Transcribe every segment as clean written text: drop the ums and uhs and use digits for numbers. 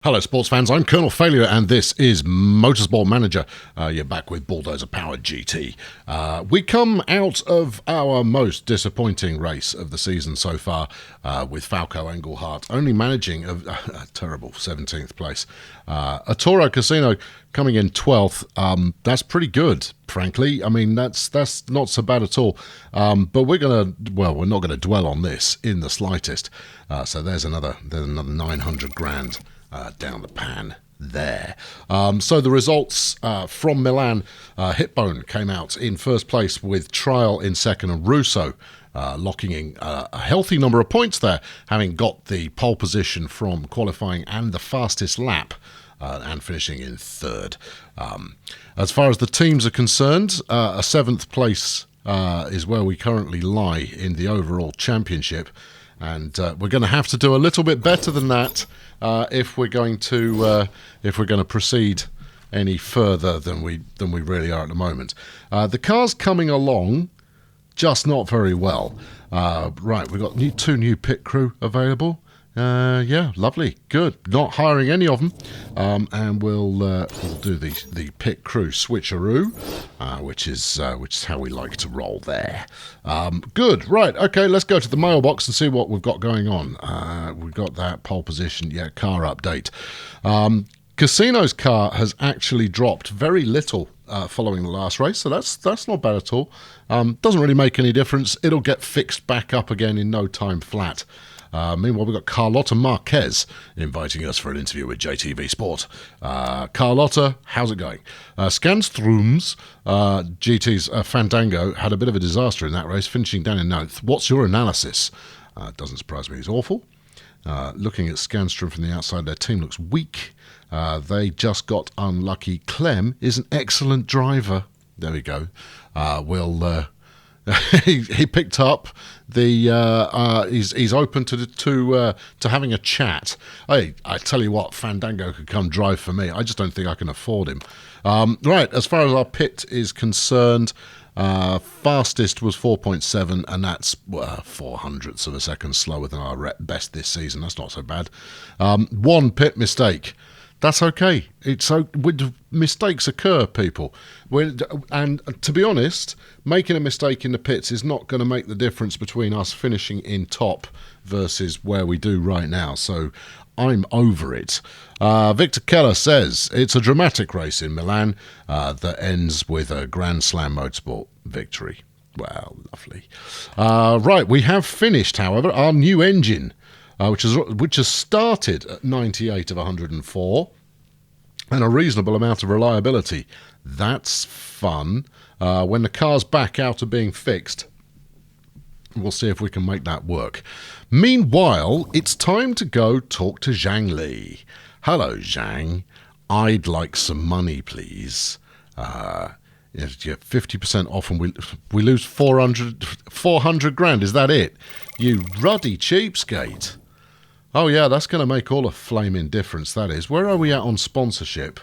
Hello sports fans, I'm Colonel Failure and this is Motorsport Manager. You're back with Bulldozer Powered GT. We come out of our most disappointing race of the season so far with Falco Engelhardt only managing a terrible 17th place. A Toro Casino coming in 12th. That's pretty good, frankly. I mean, that's not so bad at all. But we're not going to dwell on this in the slightest. So there's another 900 grand. Down the pan there. So the results from Milan, Hitbone came out in first place with Trial in second and Russo locking in a healthy number of points there, having got the pole position from qualifying and the fastest lap and finishing in third. As far as the teams are concerned, a seventh place is where we currently lie in the overall championship. And we're going to have to do a little bit better than that if we're going to proceed any further than we really are at the moment. The car's coming along, just not very well. Right, we've got two new pit crew available. Yeah, lovely, good. Not hiring any of them, and we'll do the pit crew switcheroo, which is how we like to roll there. Good, right? Okay, let's go to the mailbox and see what we've got going on. We've got that pole position, yeah, car update. Casino's car has actually dropped very little following the last race, so that's not bad at all. Doesn't really make any difference. It'll get fixed back up again in no time flat. Meanwhile, we've got Carlotta Marquez inviting us for an interview with JTV Sport. Carlotta, how's it going? Scanstrom's GT's Fandango had a bit of a disaster in that race, finishing down in 9th. What's your analysis? Doesn't surprise me, he's awful. Looking at Scanstrom from the outside, their team looks weak. They just got unlucky. Clem is an excellent driver. There we go. He picked up the. He's open to having a chat. Hey, I tell you what, Fandango could come drive for me. I just don't think I can afford him. Right, as far as our pit is concerned, fastest was 4.7, and that's 0.04 of a second slower than our best this season. That's not so bad. One pit mistake. That's okay. Mistakes occur, people. And to be honest, making a mistake in the pits is not going to make the difference between us finishing in top versus where we do right now. So I'm over it. Victor Keller says it's a dramatic race in Milan that ends with a Grand Slam Motorsport victory. Well, lovely. Right, we have finished, however, our new engine. Which has started at 98 of 104 and a reasonable amount of reliability. That's fun. When the car's back out of being fixed, we'll see if we can make that work. Meanwhile, it's time to go talk to Zhang Li. Hello, Zhang. I'd like some money, please. If you're 50% off and we lose 400 grand, is that it? You ruddy cheapskate. Oh yeah, that's going to make all a flaming difference, that is. Where are we at on sponsorship?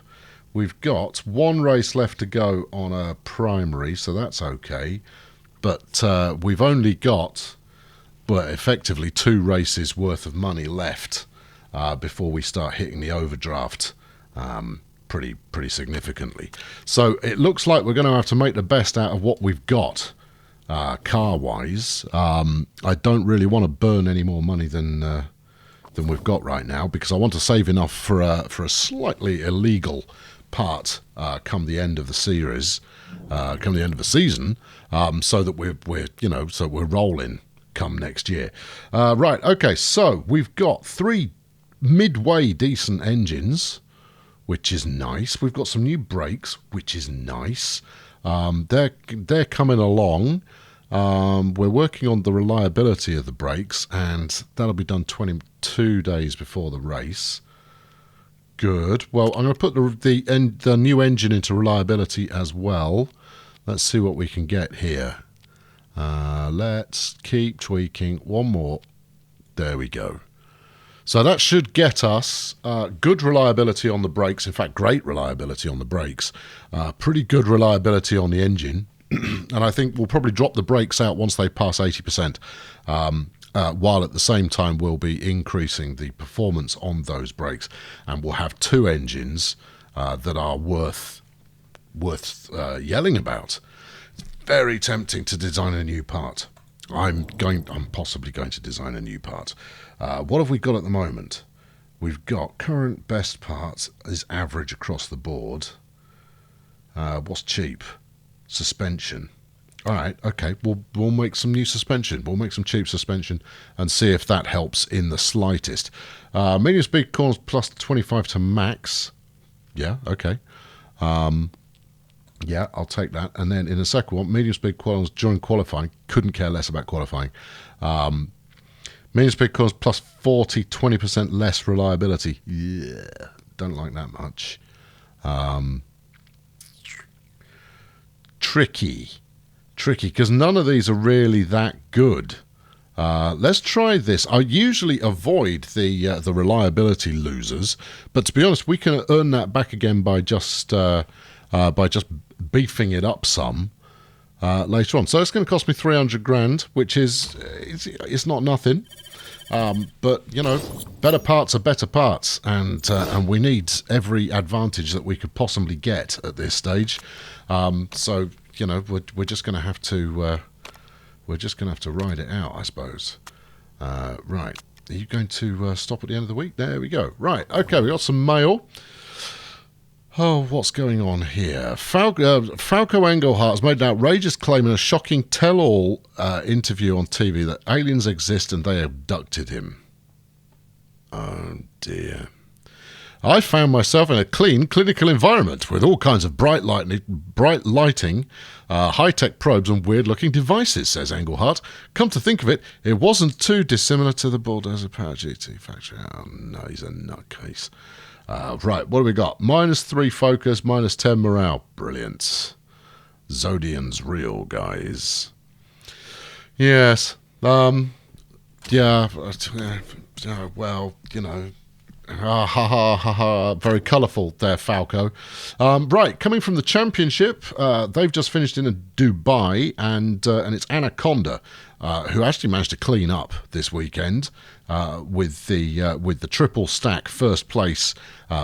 We've got one race left to go on a primary, so that's okay. But we've only got, effectively 2 races worth of money left before we start hitting the overdraft pretty significantly. So it looks like we're going to have to make the best out of what we've got car-wise. I don't really want to burn any more money than we've got right now, because I want to save enough for a slightly illegal part come the end of the series, come the end of the season, so that we're rolling come next year. Right, okay, so we've got 3 midway decent engines, which is nice. We've got some new brakes, which is nice. They're coming along. We're working on the reliability of the brakes, and that'll be done 22 days before the race. Good. Well, I'm going to put the new engine into reliability as well. Let's see what we can get here. Let's keep tweaking. One more. There we go. So that should get us good reliability on the brakes. In fact, great reliability on the brakes. Pretty good reliability on the engine. And I think we'll probably drop the brakes out once they pass 80%. while at the same time we'll be increasing the performance on those brakes, and we'll have two engines that are worth yelling about. It's very tempting to design a new part. I'm possibly going to design a new part. What have we got at the moment? We've got current best parts is average across the board. What's cheap? Suspension. All right, okay, we'll make some new suspension. We'll make some cheap suspension and see if that helps in the slightest. Medium speed corners plus 25 to max. Yeah, okay. Yeah, I'll take that. And then in the second one, medium speed corners during qualifying. Couldn't care less about qualifying. Medium speed corners plus 40, 20% less reliability. Yeah, don't like that much. Tricky, because none of these are really that good. Let's try this. I usually avoid the reliability losers, but to be honest, we can earn that back again by just beefing it up some later on. So it's going to cost me 300 grand, which is it's not nothing. But you know, better parts are better parts, and we need every advantage that we could possibly get at this stage. So you know, we're just going to have to ride it out, I suppose. Right, are you going to stop at the end of the week? There we go. Right, okay, we got some mail. Oh, what's going on here? Falco Engelhardt has made an outrageous claim in a shocking tell-all interview on TV that aliens exist and they abducted him. Oh, dear. I found myself in a clean, clinical environment with all kinds of bright lighting, high-tech probes and weird-looking devices, says Engelhardt. Come to think of it, it wasn't too dissimilar to the Bulldozer Power GT factory. Oh, no, he's a nutcase. Right, what do we got? -3 focus, -10 morale. Brilliant. Zodian's real, guys. Yes. Yeah. Well, you know. Very colourful there, Falco. Right, coming from the championship, they've just finished in Dubai, and it's Anaconda, who actually managed to clean up this weekend with the triple stack first place,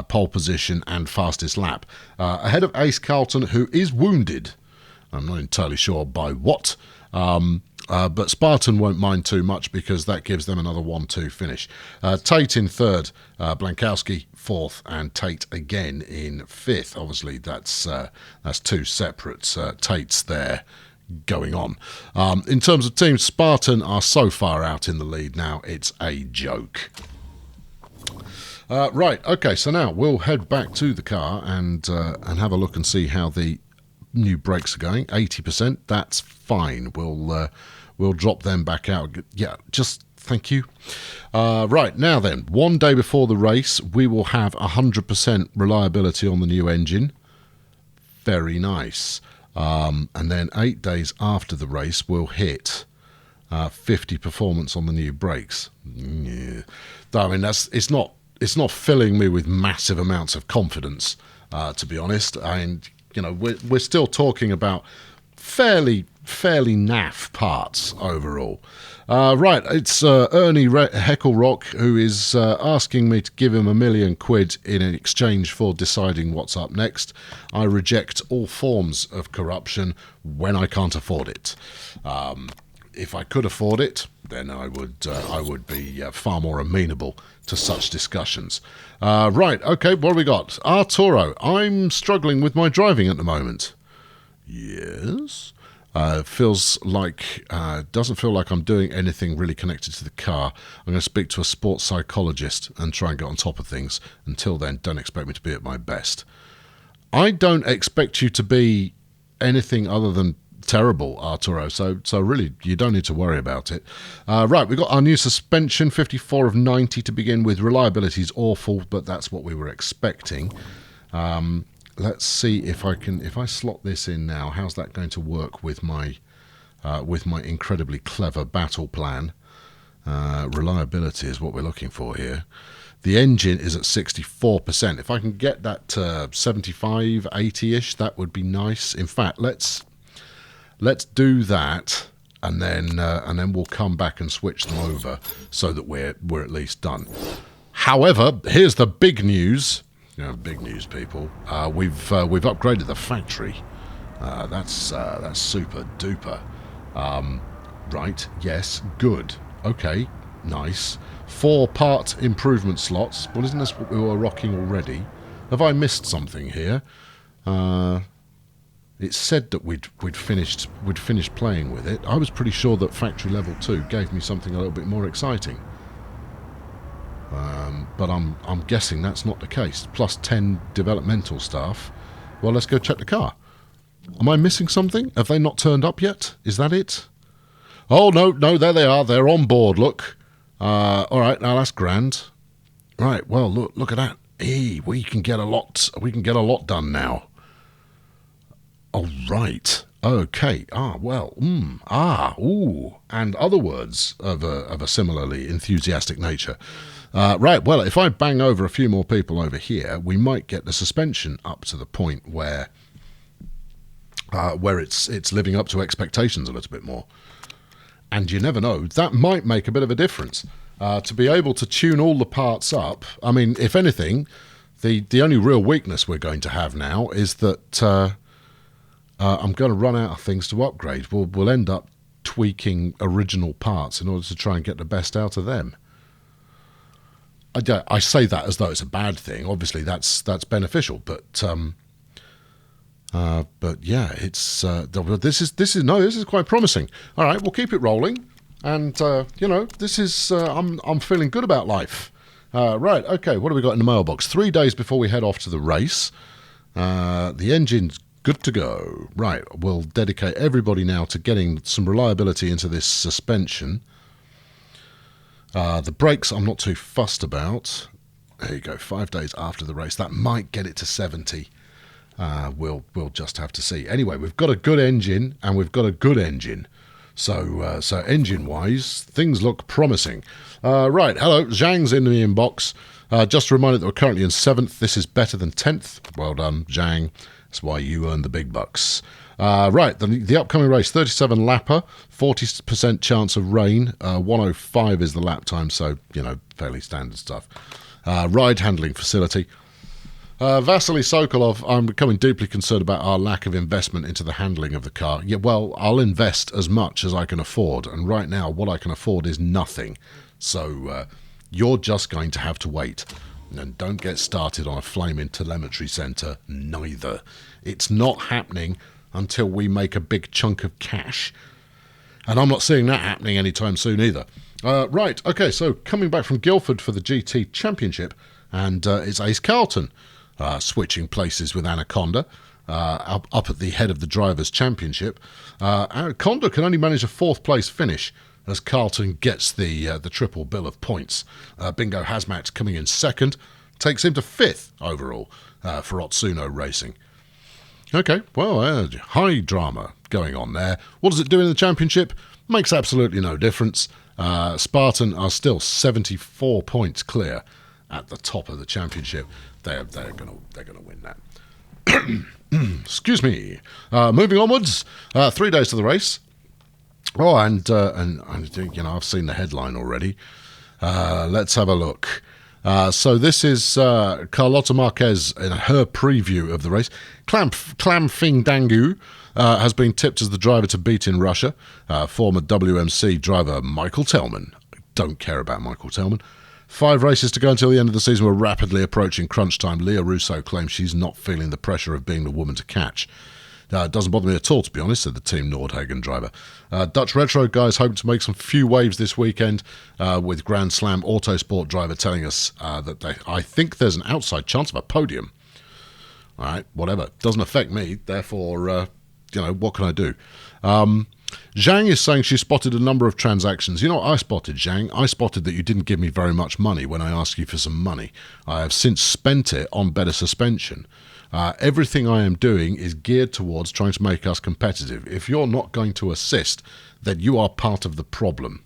pole position and fastest lap, ahead of Ace Carlton, who is wounded. I'm not entirely sure by what. But Spartan won't mind too much because that gives them another 1-2 finish. Tate in third, Blankowski fourth, and Tate again in fifth. Obviously, that's two separate Tates there going on. In terms of teams, Spartan are so far out in the lead now, it's a joke. Right, okay, so now we'll head back to the car and have a look and see how the new brakes are going. 80%, that's fine. We'll drop them back out. Yeah, just thank you. Right, now then, one day before the race, we will have 100% reliability on the new engine. Very nice. And then 8 days after the race, we'll hit 50 performance on the new brakes. Yeah. I mean, it's not filling me with massive amounts of confidence, to be honest. And you know, we're still talking about fairly naff parts overall. Right, it's Ernie Hecklerock who is asking me to give him £1 million in exchange for deciding what's up next. I reject all forms of corruption when I can't afford it. If I could afford it, then I would be far more amenable to such discussions. Right, okay, what have we got? Arturo, I'm struggling with my driving at the moment. Yes. Doesn't feel like I'm doing anything really connected to the car. I'm going to speak to a sports psychologist and try and get on top of things. Until then, don't expect me to be at my best. I don't expect you to be anything other than terrible, Arturo, so really you don't need to worry about it. Right, we've got our new suspension, 54 of 90 to begin with. Reliability is awful, but that's what we were expecting. Let's see if I slot this in now, how's that going to work with my incredibly clever battle plan. Reliability is what we're looking for here. The engine is at 64%. If I can get that to 75, 80-ish, that would be nice. In fact, let's do that and then we'll come back and switch them over so that we're at least done. However, here's the big news. Big news, people. We've upgraded the factory. That's super duper. Right. Yes. Good. Okay. Nice. 4 part improvement slots. Well, isn't this what we were rocking already? Have I missed something here? It said that we'd finished playing with it. I was pretty sure that factory level 2 gave me something a little bit more exciting. But I'm guessing that's not the case. Plus 10 developmental staff. Well, let's go check the car. Am I missing something? Have they not turned up yet? Is that it? Oh no, there they are. They're on board. Look. All right, now that's grand. Right. Well, look at that. Hey, we can get a lot done now. All right. Okay. And other words of a similarly enthusiastic nature. Right. Well, if I bang over a few more people over here, we might get the suspension up to the point where it's living up to expectations a little bit more. And you never know, that might make a bit of a difference. To be able to tune all the parts up, I mean, if anything, the only real weakness we're going to have now is that I'm going to run out of things to upgrade. We'll end up tweaking original parts in order to try and get the best out of them. I say that as though it's a bad thing. Obviously, that's beneficial, but yeah, it's this is quite promising. All right, we'll keep it rolling, and this is I'm feeling good about life. Right, okay, what have we got in the mailbox? 3 days before we head off to the race, the engine's good to go. Right, we'll dedicate everybody now to getting some reliability into this suspension. The brakes I'm not too fussed about. There you go, 5 days after the race. That might get it to 70. We'll just have to see. Anyway, we've got a good engine, and we've got a good engine. So engine-wise, things look promising. Right, hello, Zhang's in the inbox. Just a reminder that we're currently in 7th. This is better than 10th. Well done, Zhang. That's why you earn the big bucks. Right, the upcoming race, 37 lapper, 40% chance of rain, 105 is the lap time, so, fairly standard stuff. Ride handling facility. Vasily Sokolov, I'm becoming deeply concerned about our lack of investment into the handling of the car. Yeah, well, I'll invest as much as I can afford, and right now what I can afford is nothing. So you're just going to have to wait. And don't get started on a flaming telemetry centre, neither. It's not happening until we make a big chunk of cash. And I'm not seeing that happening anytime soon either. Right, okay, so coming back from Guildford for the GT Championship, and it's Ace Carlton switching places with Anaconda up at the head of the Drivers' Championship. Anaconda can only manage a 4th place finish as Carlton gets the triple bill of points. Bingo Hazmat coming in 2nd, takes him to 5th overall for Otsuno Racing. Okay, well, high drama going on there. What does it do in the championship? Makes absolutely no difference. Spartan are still 74 points clear at the top of the championship. They're gonna win that. Excuse me. Moving onwards, 3 days to the race. Oh, and I've seen the headline already. Let's have a look. So this is Carlota Marquez in her preview of the race. Klamfing Dangu has been tipped as the driver to beat in Russia. Former WMC driver Michael Tellman. Don't care about Michael Tellman. 5 races to go until the end of the season. We're rapidly approaching crunch time. Leah Russo claims she's not feeling the pressure of being the woman to catch. It doesn't bother me at all, to be honest, said the Team Nordhagen driver. Dutch Retro guys hoping to make some few waves this weekend with Grand Slam Autosport driver telling us that I think there's an outside chance of a podium. All right, whatever. Doesn't affect me, therefore, what can I do? Zhang is saying she spotted a number of transactions. You know what I spotted, Zhang? I spotted that you didn't give me very much money when I asked you for some money. I have since spent it on better suspension. Everything I am doing is geared towards trying to make us competitive. If you're not going to assist, then you are part of the problem.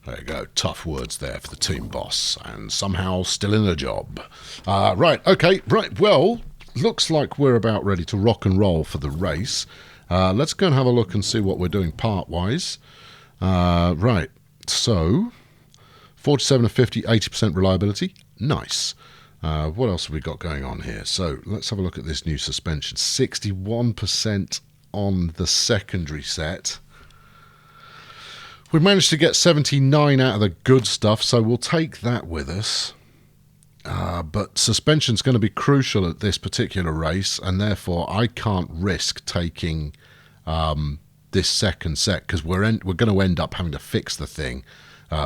There you go. Tough words there for the team boss. And somehow still in a job. Right, okay. Right, well, looks like we're about ready to rock and roll for the race. Let's go and have a look and see what we're doing part-wise. Right, so 47 of 50, 80% reliability. Nice. What else have we got going on here? So let's have a look at this new suspension. 61% on the secondary set. We've managed to get 79 out of the good stuff, so we'll take that with us. But suspension's going to be crucial at this particular race, and therefore I can't risk taking this second set, because we're going to end up having to fix the thing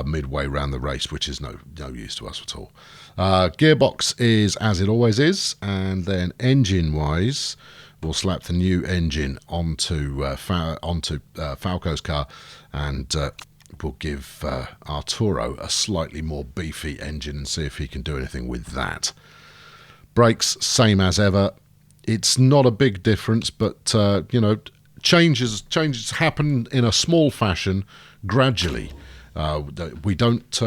midway around the race, which is no use to us at all. Gearbox is as it always is, and then engine-wise, we'll slap the new engine onto Falco's car, and we'll give Arturo a slightly more beefy engine and see if he can do anything with that. Brakes, same as ever. It's not a big difference, but you know, changes happen in a small fashion gradually. We don't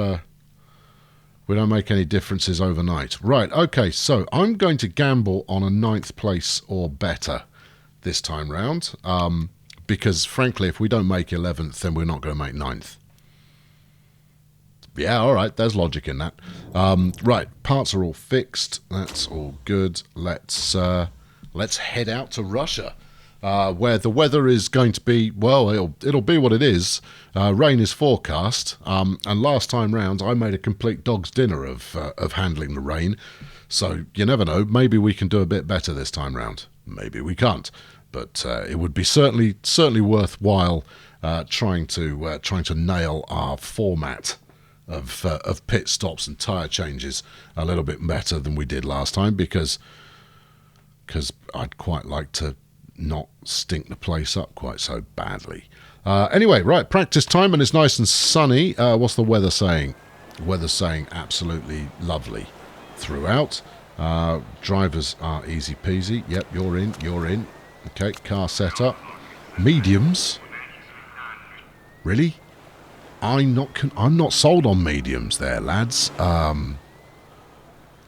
make any differences overnight. Right, okay, so I'm going to gamble on a 9th place or better this time round, because frankly, if we don't make 11th, then we're not going to make 9th. Yeah, all right, there's logic in that. Right, parts are all fixed. That's all good. Let's head out to Russia, where the weather is going to be, well, it'll be what it is. Rain is forecast, and last time round I made a complete dog's dinner of handling the rain. So you never know. Maybe we can do a bit better this time round. Maybe we can't, but it would be certainly worthwhile trying to nail our format of pit stops and tyre changes a little bit better than we did last time, because I'd quite like to not stink the place up quite so badly. Anyway, right, practice time, and it's nice and sunny. What's the weather saying? The weather's saying absolutely lovely throughout. Drivers are easy peasy. Yep, you're in. Okay, car setup. Mediums. Really? I'm not sold on mediums there, lads.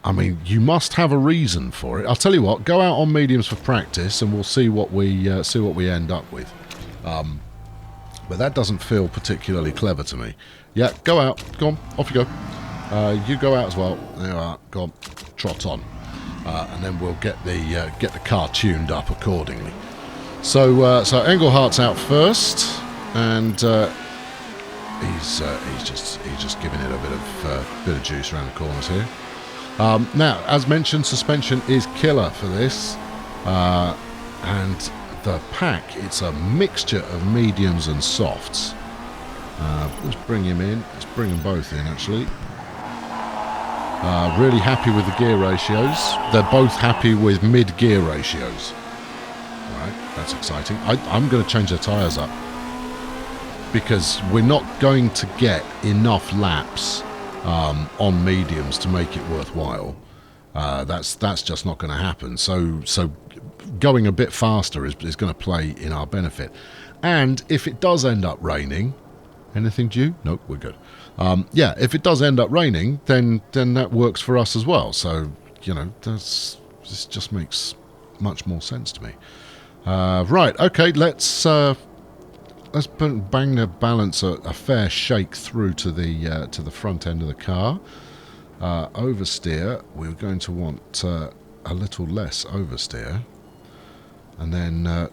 I mean, you must have a reason for it. I'll tell you what, go out on mediums for practice, and we'll see what we end up with. But that doesn't feel particularly clever to me. Yeah, go out. Go on, off you go. You go out as well. There you are. Go on, trot on, and then we'll get the car tuned up accordingly. So Engelhardt's out first, and he's just giving it a bit of juice around the corners here. Now, as mentioned, suspension is killer for this, and the pack, it's a mixture of mediums and softs. Let's bring him in. Let's bring them both in, actually. Really happy with the gear ratios. They're both happy with mid-gear ratios. All right, that's exciting. I'm going to change their tyres up, because we're not going to get enough laps on mediums to make it worthwhile. That's just not going to happen. So going a bit faster is going to play in our benefit. And if it does end up raining, anything due? Nope, we're good. Yeah, if it does end up raining, then that works for us as well. So, you know, this just makes much more sense to me. Right, okay, let's bang the balance a fair shake through to the front end of the car. Oversteer, we're going to want a little less oversteer, and then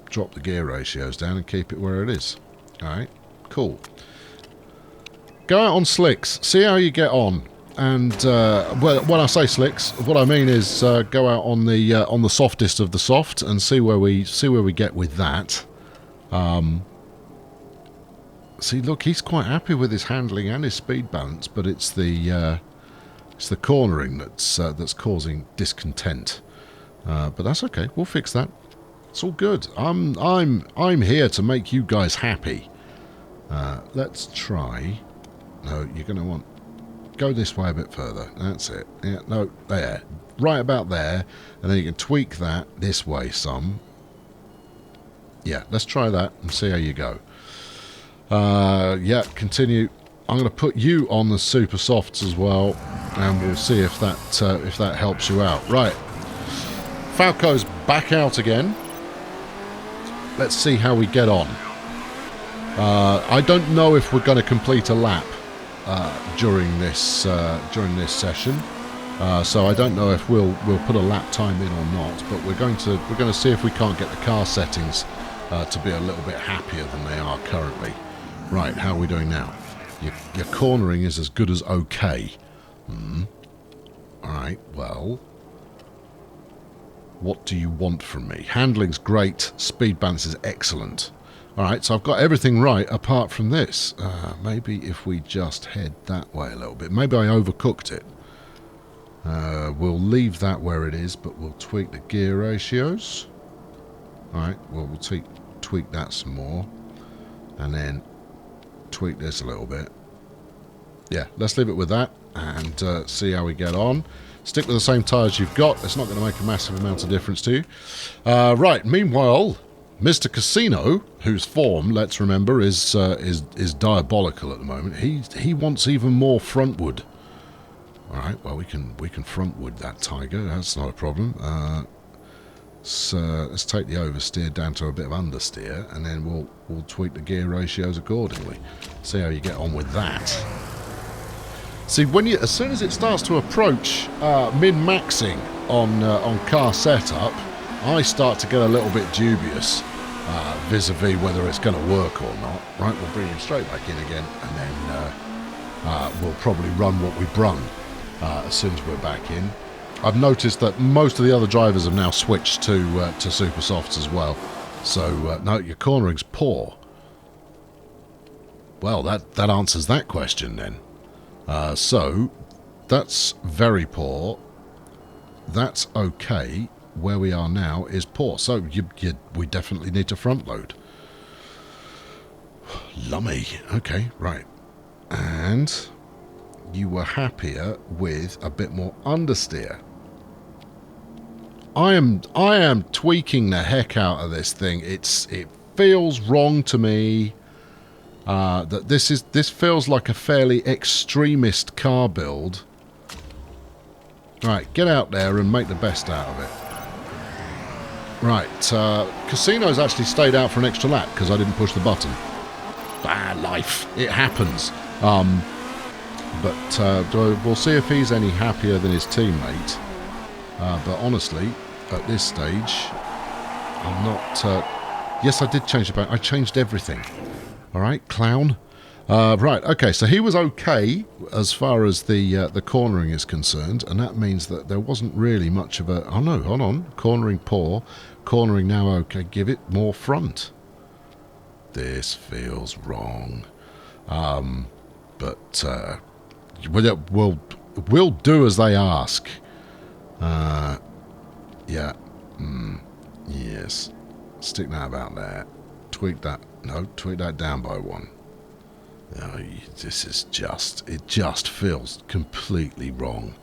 drop the gear ratios down and keep it where it is. Alright, cool. Go out on slicks, see how you get on, and well, when I say slicks, what I mean is go out on the softest of the soft and see where we get with that. See, look, he's quite happy with his handling and his speed balance, but it's the cornering that's causing discontent. But that's okay. We'll fix that. It's all good. I'm here to make you guys happy. Let's try. No, you're going to want go this way a bit further. That's it. Yeah, no, there, right about there, and then you can tweak that this way some. Yeah, let's try that and see how you go. Yeah, continue. I'm going to put you on the super softs as well, and we'll see if that helps you out. Right, Falco's back out again. let's see how we get on. I don't know if we're going to complete a lap during this session, so I don't know if we'll put a lap time in or not. But we're going to see if we can't get the car settings to be a little bit happier than they are currently. Right, how are we doing now? Your cornering is as good as okay. Alright, well, what do you want from me? Handling's great, speed balance is excellent. Alright, so I've got everything right apart from this. Maybe if we just head that way a little bit. Maybe I overcooked it. We'll leave that where it is, but we'll tweak the gear ratios. Alright, well, we'll tweak that some more. And then tweak this a little bit. Yeah, let's leave it with that and see how we get on. Stick with the same tyres you've got. It's not going to make a massive amount of difference to you. Right, meanwhile, Mr. Casino, whose form, let's remember, is diabolical at the moment. He wants even more frontwood. All right, well we can frontwood that Tiger. That's not a problem. So let's take the oversteer down to a bit of understeer, and then we'll tweak the gear ratios accordingly. See how you get on with that. See, as soon as it starts to approach min-maxing on car setup, I start to get a little bit dubious vis-a-vis whether it's going to work or not. Right, we'll bring him straight back in again, and then we'll probably run what we've run as soon as we're back in. I've noticed that most of the other drivers have now switched to super softs as well. So no, your cornering's poor. Well, that answers that question then. So that's very poor. That's okay. Where we are now is poor. So we definitely need to front load. Lummy. Okay, right. And you were happier with a bit more understeer. I am tweaking the heck out of this thing. It feels wrong to me that this feels like a fairly extremist car build. Right, get out there and make the best out of it. Right, Casino's actually stayed out for an extra lap because I didn't push the button. Life, it happens. But we'll see if he's any happier than his teammate. But honestly, at this stage, I'm not... yes, I did change the back. I changed everything. Alright, clown. Right, okay, so he was okay as far as the cornering is concerned, and that means that there wasn't really much of a... Oh no, hold on. Cornering poor. Cornering now okay. Give it more front. This feels wrong. But we'll do as they ask. Yeah. Yes. Stick that about there. Tweak that. No, tweak that down by one. Oh, this is it just feels completely wrong.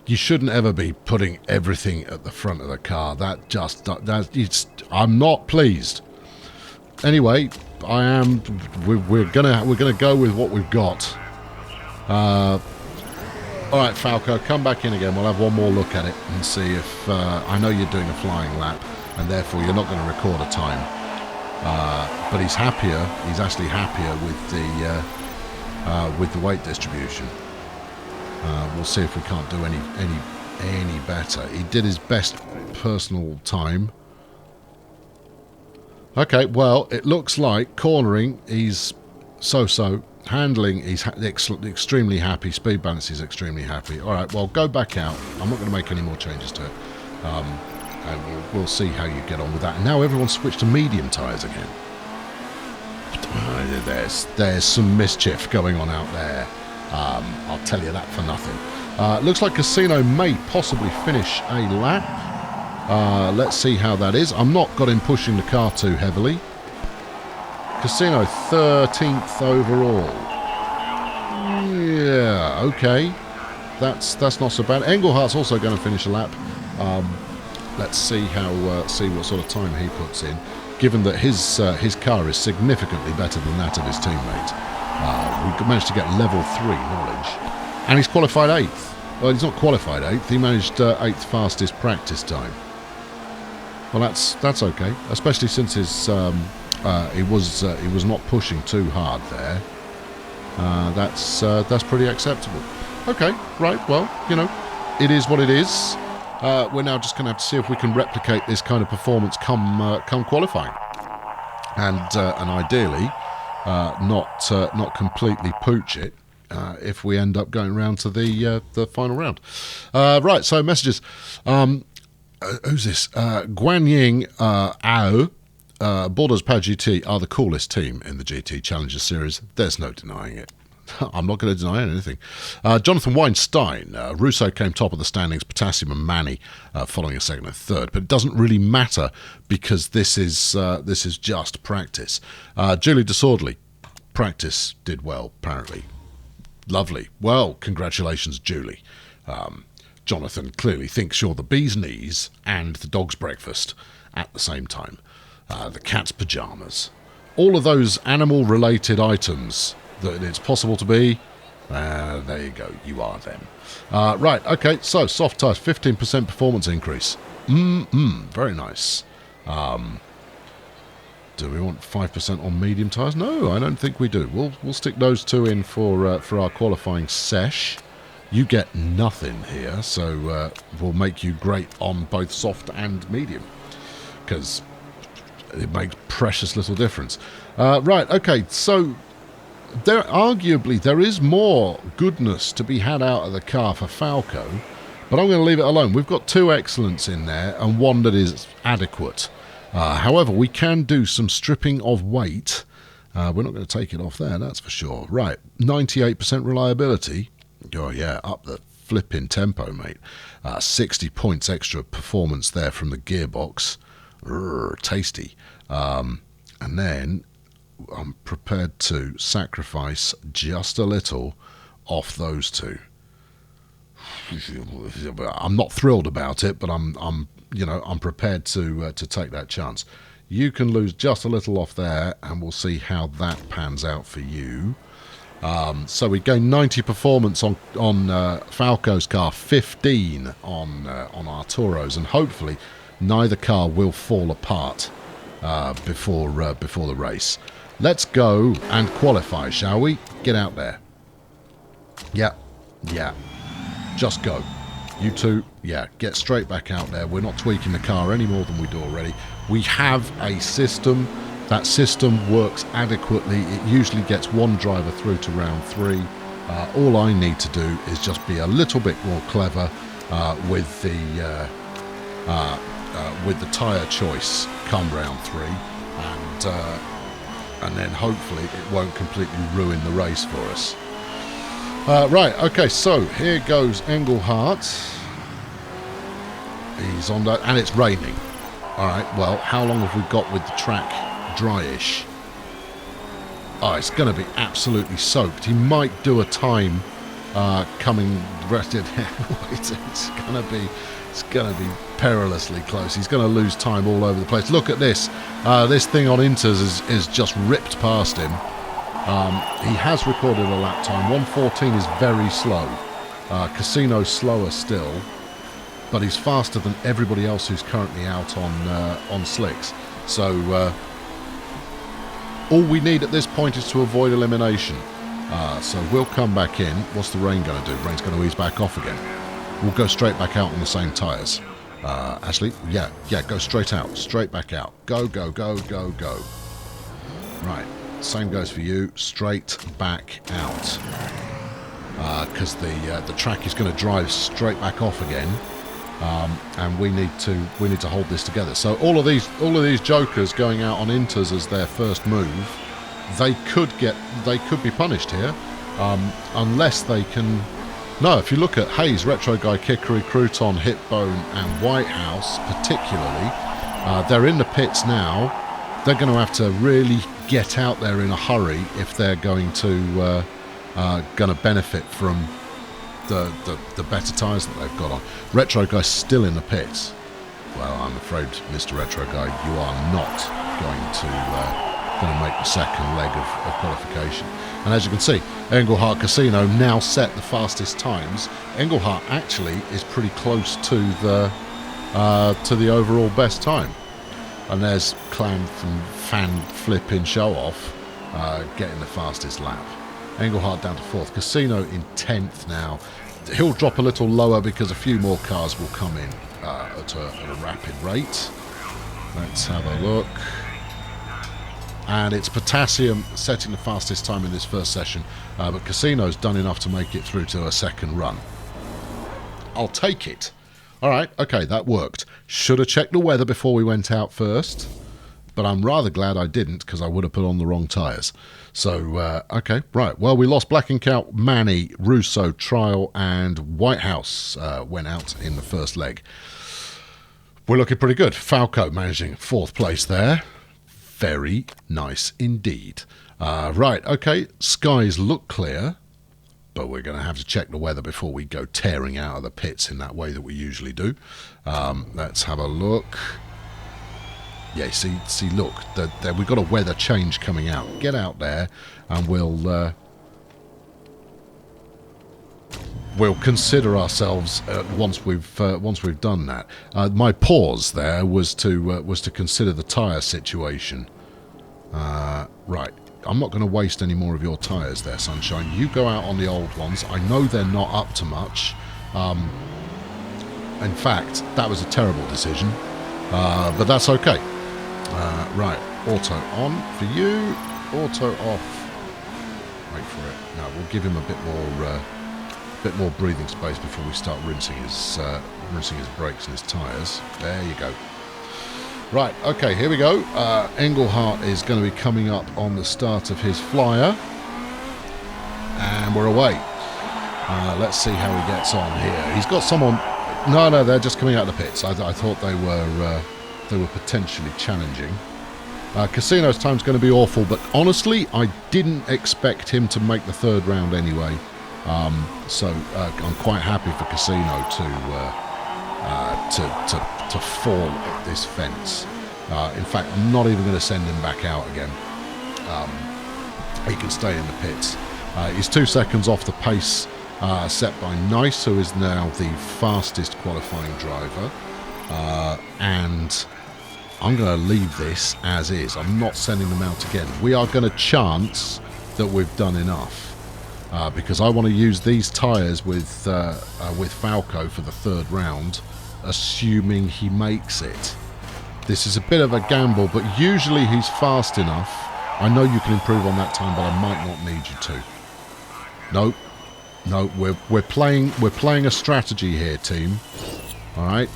You shouldn't ever be putting everything at the front of the car. I'm not pleased. Anyway, we're gonna go with what we've got. Alright, Falco, come back in again. We'll have one more look at it and see if... I know you're doing a flying lap, and therefore you're not going to record a time. But he's happier. He's actually happier with the weight distribution. We'll see if we can't do any better. He did his best personal time. Okay, well, it looks like cornering, he's so-so. Handling, he's extremely happy. Speed balance, he's extremely happy. All right, well, go back out. I'm not going to make any more changes to it. And we'll see how you get on with that. And now everyone's switched to medium tyres again. There's some mischief going on out there. I'll tell you that for nothing. Looks like Casino may possibly finish a lap. Let's see how that is. I'm not got him pushing the car too heavily. Casino 13th overall. Yeah, okay. That's not so bad. Englehart's also going to finish a lap. Let's see what sort of time he puts in. Given that his car is significantly better than that of his teammate, we managed to get level 3 knowledge, and he's qualified 8th. Well, he's not qualified 8th. He managed 8th fastest practice time. Well, that's okay, especially since he was not pushing too hard there. That's pretty acceptable. Okay, right. Well, it is what it is. We're now just going to have to see if we can replicate this kind of performance come qualifying, and ideally not completely pooch it if we end up going round to the final round. Right. So messages. Who's this? Guan Ying Ao. Bulldozer Power GT are the coolest team in the GT Challenger Series. There's no denying it. I'm not going to deny anything. Jonathan Weinstein. Russo came top of the standings. Potassium and Manny following a second and third. But it doesn't really matter because this is just practice. Julie Disorderly. Practice did well, apparently. Lovely. Well, congratulations, Julie. Jonathan clearly thinks you're the bee's knees and the dog's breakfast at the same time. The cat's pyjamas. All of those animal-related items that it's possible to be, there you go, you are them. Right, okay, so soft tyres, 15% performance increase. Very nice. Do we want 5% on medium tyres? No, I don't think we do. We'll stick those two in for our qualifying sesh. You get nothing here, so we'll make you great on both soft and medium, because it makes precious little difference. Right, okay, so arguably there is more goodness to be had out of the car for Falco, but I'm going to leave it alone. We've got 2 excellents in there and 1 that is adequate. However, we can do some stripping of weight. We're not going to take it off there, that's for sure. Right, 98% reliability. Oh yeah, up the flipping tempo, mate. 60 points extra performance there from the gearbox. Tasty. And then I'm prepared to sacrifice just a little off those 2. I'm not thrilled about it, but I'm prepared to take that chance. You can lose just a little off there, and we'll see how that pans out for you. So we gain 90 performance on Falco's car, 15 on Arturo's, and hopefully neither car will fall apart before the race. Let's go and qualify, shall we? Get out there. Yeah. Just go. You two, get straight back out there. We're not tweaking the car any more than we do already. We have a system. That system works adequately. It usually gets 1 driver through to round 3. All I need to do is just be a little bit more clever with the tyre choice come round 3, and then hopefully it won't completely ruin the race for us. Right, okay, so here goes Engelhardt. He's on that, and it's raining. All right, well, how long have we got with the track dryish? Oh, it's going to be absolutely soaked. He might do a time coming rested. It's going to be perilously close. He's going to lose time all over the place. Look at this. This thing on Inters is just ripped past him. He has recorded a lap time. 1:14 is very slow. Casino's slower still, but he's faster than everybody else who's currently out on slicks. So all we need at this point is to avoid elimination. So we'll come back in. What's the rain going to do? Rain's going to ease back off again. We'll go straight back out on the same tyres. Actually, yeah, go straight out. Straight back out. Go. Right. Same goes for you. Straight back out. Because the track is going to drive straight back off again. And we need to hold this together. So all of these jokers going out on Inters as their first move, they could be punished here, unless they can. No, if you look at Hayes, Retro Guy, Kickery, Crouton, Hitbone, and Whitehouse, particularly, they're in the pits now. They're going to have to really get out there in a hurry if they're going to benefit from the better tyres that they've got on. Retro Guy's still in the pits. Well, I'm afraid, Mr. Retro Guy, you are not going to make the second leg of qualification. And as you can see, Engelhardt Casino now set the fastest times. Engelhardt actually is pretty close to the to the overall best time. And there's Clam from Fan Flipping Show Off getting the fastest lap. Engelhardt down to 4th. Casino in 10th now. He'll drop a little lower because a few more cars will come in at a rapid rate. Let's have a look. And it's Potassium setting the fastest time in this first session, but Casino's done enough to make it through to a second run. I'll take it. All right, okay, that worked. Should have checked the weather before we went out first, but I'm rather glad I didn't because I would have put on the wrong tyres. So, okay, right. Well, we lost Black and Cow, Manny, Russo, Trial, and Whitehouse went out in the first leg. We're looking pretty good. Falco managing 4th place there. Very nice indeed. Right, okay, skies look clear, but we're going to have to check the weather before we go tearing out of the pits in that way that we usually do. Let's have a look. Yeah, see, look, we've got a weather change coming out. Get out there, and we'll consider ourselves once we've done that. My pause there was to consider the tyre situation. Right, I'm not going to waste any more of your tyres there, Sunshine. You go out on the old ones. I know they're not up to much. In fact, that was a terrible decision, but that's okay. Right, auto on for you, auto off. Wait for it. No, we'll give him a bit more breathing space before we start rinsing his brakes and his tyres. There you go. Right, okay, here we go. Engelhardt is going to be coming up on the start of his flyer, and we're away. Let's see how he gets on here. He's got someone. No, they're just coming out of the pits. I thought they were potentially challenging. Casino's time's going to be awful, but honestly, I didn't expect him to make the 3rd round anyway. So I'm quite happy for Casino to fall at this fence. In fact, I'm not even going to send him back out again. He can stay in the pits. He's 2 seconds off the pace set by Nice, who is now the fastest qualifying driver. And I'm going to leave this as is. I'm not sending them out again. We are going to chance that we've done enough. Because I want to use these tyres with Falco for the 3rd round, assuming he makes it. This is a bit of a gamble, but usually he's fast enough. I know you can improve on that time, but I might not need you to. No, we're playing a strategy here, team. All right.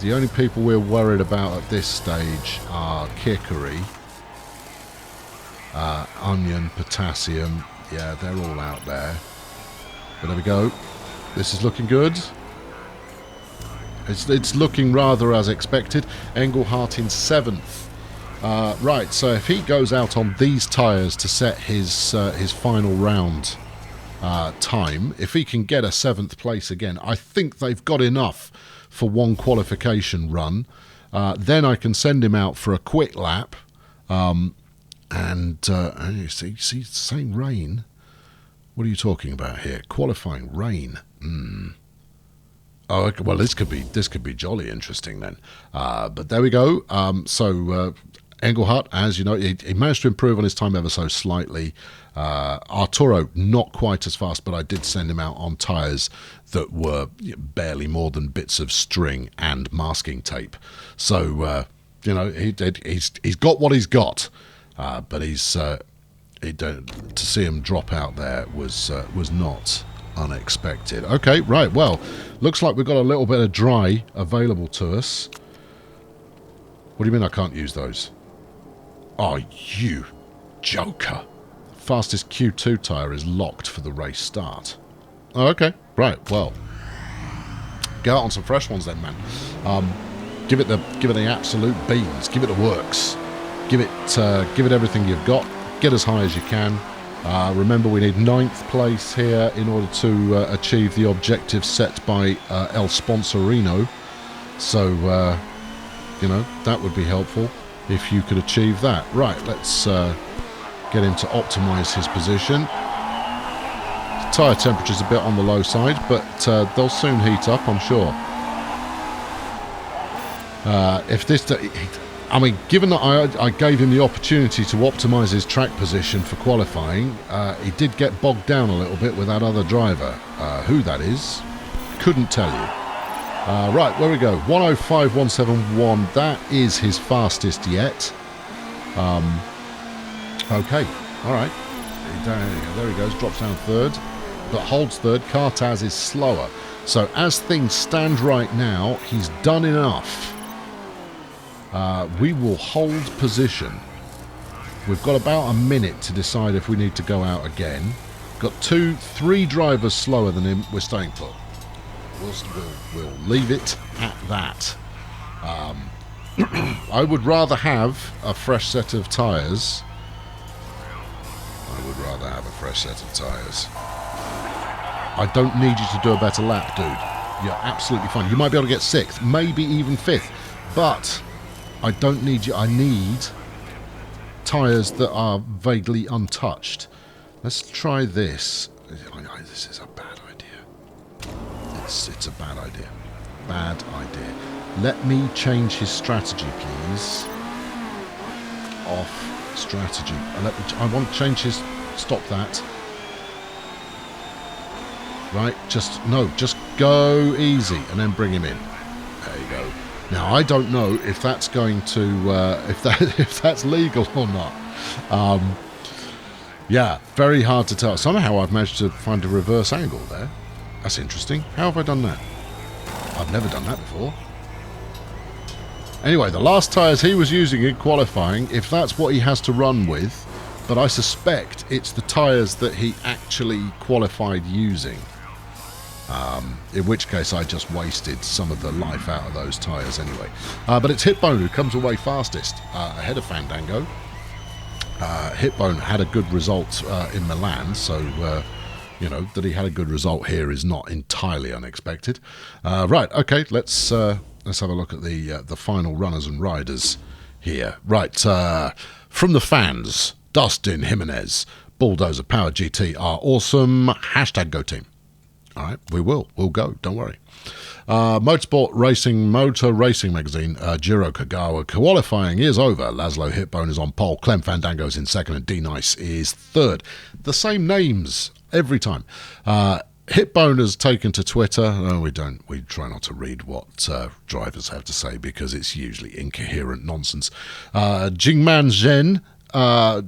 The only people we're worried about at this stage are Kickery, Onion, Potassium. Yeah, they're all out there. But there we go. This is looking good. It's looking rather as expected. Engelhardt in 7th. Right, so if he goes out on these tyres to set his final round time, if he can get a 7th place again, I think they've got enough for one qualification run. Then I can send him out for a quick lap. And you see, saying rain. What are you talking about here? Qualifying rain. Oh, okay, well, this could be jolly interesting then. But there we go. So Engelhardt, as you know, he managed to improve on his time ever so slightly. Arturo, not quite as fast, but I did send him out on tyres that were barely more than bits of string and masking tape. So he's got what he's got. But to see him drop out there was not unexpected. Okay, right. Well, looks like we've got a little bit of dry available to us. What do you mean I can't use those? Oh, you joker! Fastest Q2 tyre is locked for the race start. Oh, okay, right. Well, go out on some fresh ones then, man. Give it the absolute beans. Give it the works. Give it everything you've got. Get as high as you can. Remember, we need 9th place here in order to achieve the objective set by El Sponsorino. So, that would be helpful if you could achieve that. Right, let's get him to optimise his position. Tyre temperature's a bit on the low side, but they'll soon heat up, I'm sure. If this, I mean, given that I gave him the opportunity to optimise his track position for qualifying, he did get bogged down a little bit with that other driver. Who that is, couldn't tell you. Right, where we go? 105.171. That is his fastest yet. Okay, all right. There he goes. Drops down third, but holds third. Cartaz is slower. So as things stand right now, he's done enough. We will hold position. We've got about a minute to decide if we need to go out again. Got 3 drivers slower than him. We're staying put. We'll leave it at that. I would rather have a fresh set of tyres. I don't need you to do a better lap, dude. You're absolutely fine. You might be able to get 6th, maybe even 5th, but I don't need you. I need tyres that are vaguely untouched. Let's try this. This is a bad idea. It's a bad idea. Bad idea. Let me change his strategy, please. Off strategy. I want to change his... Stop that. Right, just go easy and then bring him in. There you go. Now I don't know if that's going to if that's legal or not. Yeah, very hard to tell. Somehow I've managed to find a reverse angle there. That's interesting. How have I done that? I've never done that before. Anyway, the last tyres he was using in qualifying, if that's what he has to run with, but I suspect it's the tyres that he actually qualified using. In which case I just wasted some of the life out of those tyres anyway. But it's Hitbone who comes away fastest, ahead of Fandango. Hitbone had a good result in Milan, so you know that he had a good result here is not entirely unexpected. Right, okay, let's have a look at the final runners and riders here. Right, from the fans, Dustin Jimenez, Bulldozer Power GT are awesome. Hashtag Go Team. All right, we'll go, don't worry. Motorsport Racing, Motor Racing Magazine, Jiro Kagawa, qualifying is over. Laszlo Hitbone is on pole, Clem Fandango's in second, and D-Nice is third. The same names every time. Hitbone has taken to Twitter. No, we try not to read what drivers have to say because it's usually incoherent nonsense. Jingman Zhen,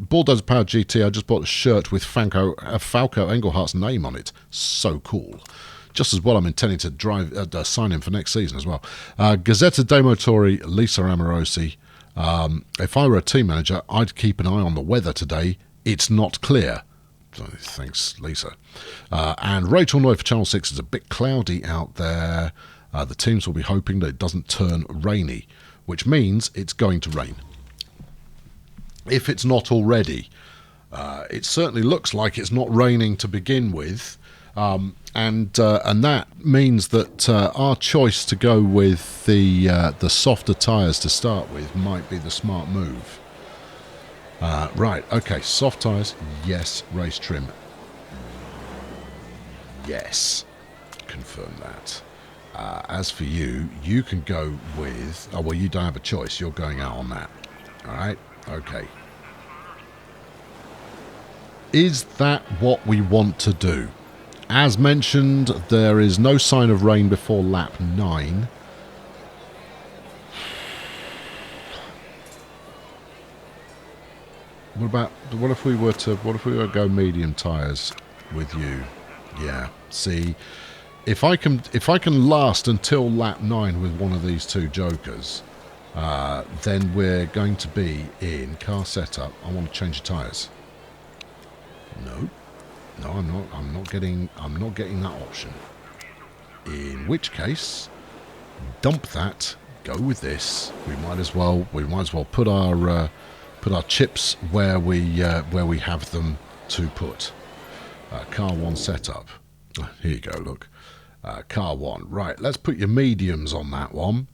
Bulldozer Power GT, I just bought a shirt with Falco Engelhardt's name on it. So cool. Just as well I'm intending to sign him for next season as well. Gazzetta dei Motori, Lisa Amorosi. If I were a team manager, I'd keep an eye on the weather today. It's not clear. So, thanks, Lisa. And Rachel Noy for Channel 6 is a bit cloudy out there. The teams will be hoping that it doesn't turn rainy, which means it's going to rain. If it's not already. It certainly looks like it's not raining to begin with. And that means that our choice to go with the softer tyres to start with might be the smart move. Right, okay, soft tyres, yes. Race trim, yes. Confirm that. As for you, you can go with... Oh, well, you don't have a choice. You're going out on that. All right, okay. Is that what we want to do? As mentioned, there is no sign of rain before lap 9. What if we were to go medium tyres with you? Yeah. See, if I can last until lap 9 with one of these two jokers, then we're going to be in car setup. I want to change the tyres. No, I'm not getting that option. In which case, dump that. Go with this. We might as well put our chips where we have them to put. Car 1 setup. Here you go. Look, car 1. Right. Let's put your mediums on that one.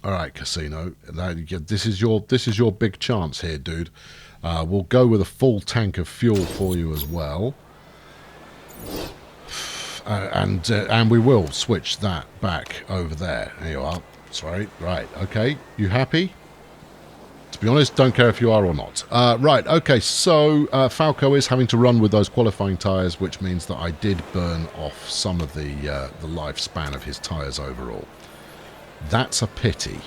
All right, Casino. This is your big chance here, dude. We'll go with a full tank of fuel for you as well. and we will switch that back over there. There you are. Sorry. Right. Okay. You happy? To be honest, don't care if you are or not. Right. Okay. So Falco is having to run with those qualifying tyres, which means that I did burn off some of the lifespan of his tyres overall. That's a pity.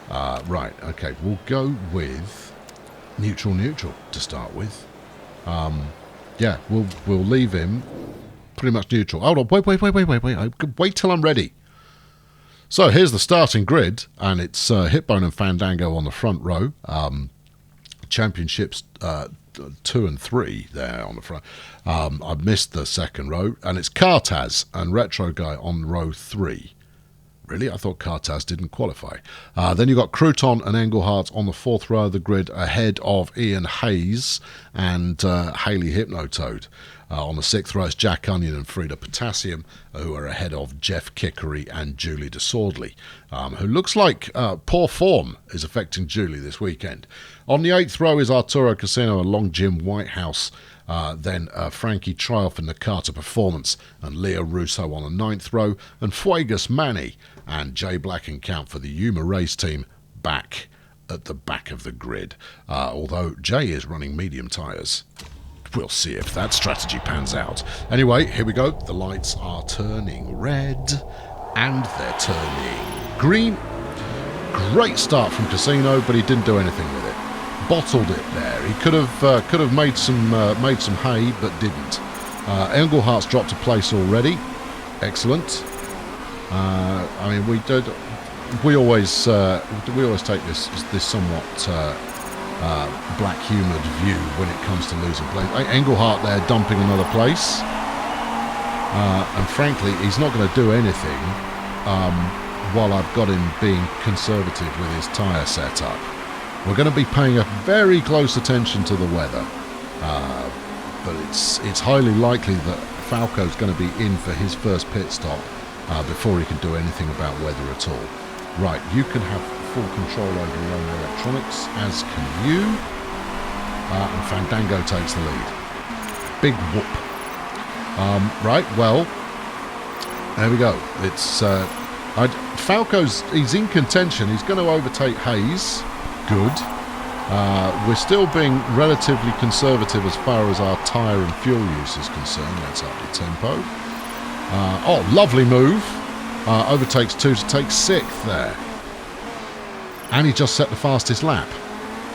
Right. Okay. We'll go with neutral to start with. Yeah. We'll leave him pretty much neutral. Hold on. Wait till I'm ready. So here's the starting grid, and it's Hitbone and Fandango on the front row. Championships 2 and 3 there on the front. I've missed the second row, and it's Kartaz and Retro Guy on row 3. Really? I thought Kartaz didn't qualify. Then you've got Crouton and Engelhardt on the fourth row of the grid, ahead of Ian Hayes and Hayley Hypnotoad. On the sixth row, it's Jack Onion and Frida Potassium, who are ahead of Jeff Kickery and Julie DeSwordley, who looks like poor form is affecting Julie this weekend. On the eighth row is Arturo Casino and Long Jim Whitehouse. Then Frankie Triumph and Nakata Performance and Leo Russo on the ninth row, and Fuegas Manny and Jay Black and Count for the Yuma Race team back at the back of the grid. Although Jay is running medium tyres. We'll see if that strategy pans out. Anyway, here we go. The lights are turning red and they're turning green. Great start from Casino, but he didn't do anything with it. Bottled it there. He could have made some hay, but didn't. Engelhardt's dropped a place already. Excellent. I mean, we always take this somewhat black-humoured view when it comes to losing place. Engelhardt there dumping another place, and frankly, he's not going to do anything while I've got him being conservative with his tyre setup. We're going to be paying a very close attention to the weather, but it's highly likely that Falco's going to be in for his first pit stop before he can do anything about weather at all. Right, you can have full control over your own electronics, as can you, and Fandango takes the lead. Big whoop. Right, well, there we go. It's he's in contention. He's going to overtake Hayes. Good. We're still being relatively conservative as far as our tyre and fuel use is concerned. Let's up the tempo. Oh, lovely move. Overtakes 2 to take 6th there. And he just set the fastest lap.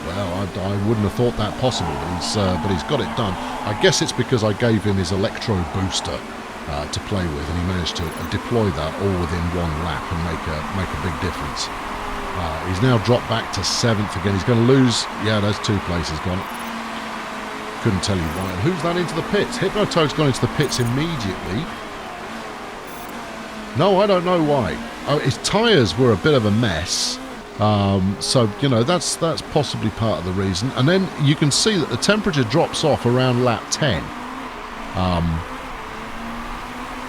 Well, I wouldn't have thought that possible, but he's got it done. I guess it's because I gave him his electro booster to play with, and he managed to deploy that all within one lap and make a big difference. He's now dropped back to 7th again. He's going to lose. Yeah, those 2 places gone. Couldn't tell you why. And who's that into the pits? Hypnotoad's gone into the pits immediately. No, I don't know why. Oh, his tyres were a bit of a mess. So, you know, that's possibly part of the reason. And then you can see that the temperature drops off around lap 10.